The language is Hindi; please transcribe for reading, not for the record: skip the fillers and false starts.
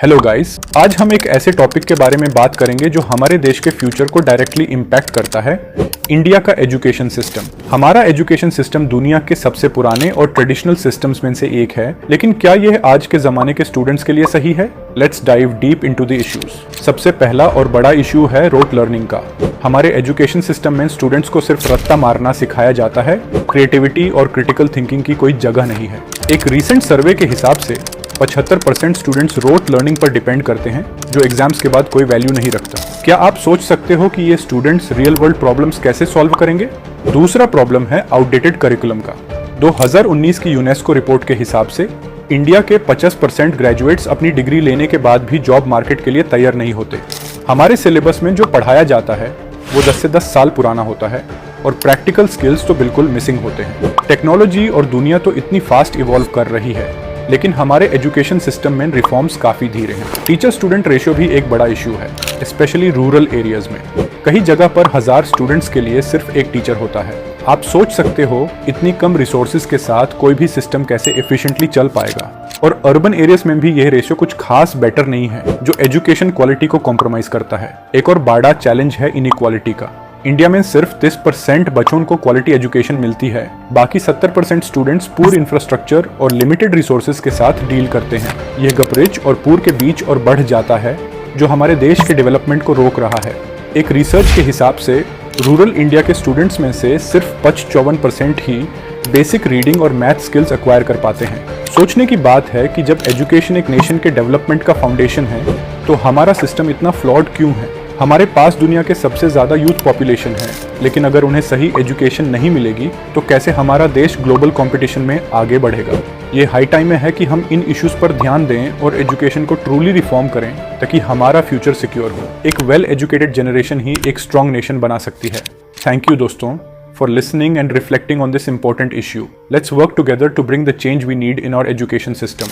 हेलो गाइस, आज हम एक ऐसे टॉपिक के बारे में बात करेंगे जो हमारे देश के फ्यूचर को डायरेक्टली इम्पैक्ट करता है, इंडिया का एजुकेशन सिस्टम। हमारा एजुकेशन सिस्टम दुनिया के सबसे पुराने और ट्रेडिशनल सिस्टम्स में से एक है, लेकिन क्या यह आज के जमाने के स्टूडेंट्स के लिए सही है? Let's dive deep into the issues. सबसे पहला और बड़ा इशू है रोट लर्निंग का। हमारे एजुकेशन सिस्टम में स्टूडेंट्स को सिर्फ रट्टा मारना सिखाया जाता है, क्रिएटिविटी और क्रिटिकल थिंकिंग की कोई जगह नहीं है। एक रीसेंट सर्वे के हिसाब से 75% स्टूडेंट्स रोट लर्निंग पर डिपेंड करते हैं, जो एग्जाम्स के बाद कोई वैल्यू नहीं रखता। क्या आप सोच सकते हो कि ये स्टूडेंट्स रियल वर्ल्ड प्रॉब्लम्स कैसे सॉल्व करेंगे? दूसरा प्रॉब्लम है आउटडेटेड करिकुलम का। 2019 की यूनेस्को रिपोर्ट के हिसाब से इंडिया के 50% ग्रेजुएट्स अपनी डिग्री लेने के बाद भी जॉब मार्केट के लिए तैयार नहीं होते। हमारे सिलेबस में जो पढ़ाया जाता है वो 10 से 10 साल पुराना होता है और प्रैक्टिकल स्किल्स तो बिल्कुल मिसिंग होते हैं। टेक्नोलॉजी और दुनिया तो इतनी फास्ट इवॉल्व कर रही है, लेकिन हमारे एजुकेशन सिस्टम में रिफॉर्म्स काफी धीरे हैं। टीचर स्टूडेंट रेशियो भी एक बड़ा इशू है, स्पेशली रूरल एरियाज में। कई जगह पर 1000 स्टूडेंट्स के लिए सिर्फ एक टीचर होता है। आप सोच सकते हो इतनी कम रिसोर्सेज के साथ कोई भी सिस्टम कैसे एफिशिएंटली चल पाएगा। और अर्बन एरियाज में भी यह रेशियो कुछ खास बेटर नहीं है, जो एजुकेशन क्वालिटी को कॉम्प्रोमाइज करता है। एक और बड़ा चैलेंज है इनइक्वालिटी का। इंडिया में सिर्फ 30% बच्चों को क्वालिटी एजुकेशन मिलती है, बाकी 70% स्टूडेंट्स पूर इंफ्रास्ट्रक्चर और लिमिटेड रिसोर्सेज के साथ डील करते हैं। यह गैप रिच और पूर के बीच और बढ़ जाता है, जो हमारे देश के डेवलपमेंट को रोक रहा है। एक रिसर्च के हिसाब से रूरल इंडिया के स्टूडेंट्स में से सिर्फ 54% ही बेसिक रीडिंग और मैथ स्किल्स एक्वायर कर पाते हैं। सोचने की बात है कि जब एजुकेशन एक नेशन के डेवलपमेंट का फाउंडेशन है, तो हमारा सिस्टम इतना फ्लॉड क्यों है? हमारे पास दुनिया के सबसे ज़्यादा यूथ पॉपुलेशन है, लेकिन अगर उन्हें सही एजुकेशन नहीं मिलेगी तो कैसे हमारा देश ग्लोबल कंपटीशन में आगे बढ़ेगा? ये हाई टाइम है कि हम इन इश्यूज पर ध्यान दें और एजुकेशन को ट्रूली रिफॉर्म करें, ताकि हमारा फ्यूचर सिक्योर हो। एक वेल एजुकेटेड जनरेशन ही एक स्ट्रॉन्ग नेशन बना सकती है। थैंक यू दोस्तों for listening and reflecting on this important issue. Let's work together to bring the change we need in our education system.